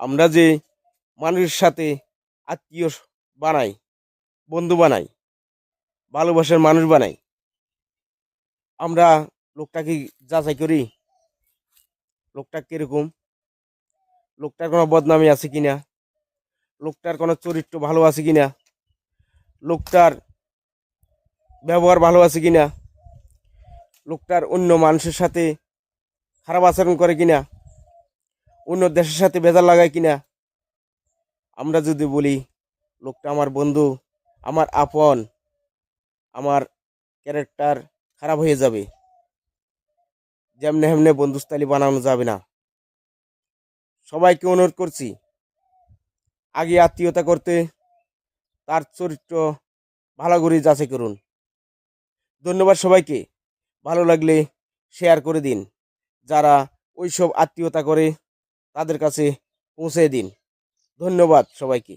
আমরা যে মানুষের সাথে আত্মীয় বানাই, বন্ধু বানাই, ভালোবাসার মানুষ বানাই, আমরা লোকটাকে যাচাই করি লোকটা কিরকম, লোকটার কোনো বদনামি আছে কিনা, লোকটার কোনো চরিত্র ভালো আছে কিনা, লোকটার ব্যবহার ভালো আছে কিনা, লোকটার অন্য মানুষের সাথে খারাপ আচরণ করে কিনা, অন্য দেশের সাথে ভেজাল লাগায় কিনা। আমরা যদি বলি লোকটা আমার বন্ধু, আমার আপন, আমার ক্যারেক্টার খারাপ হয়ে যাবে, যেমনে হেমনে বন্ধুস্থালি বানানো যাবে না। সবাইকে অনুরোধ করছি আগে আত্মীয়তা করতে তার চরিত্র ভালো করে যাচাই করুন। ধন্যবাদ সবাইকে। ভালো লাগলে শেয়ার করে দিন। যারা ওইসব আত্মীয়তা করে তাদের কাছে পৌঁছে দিন। ধন্যবাদ সবাইকে।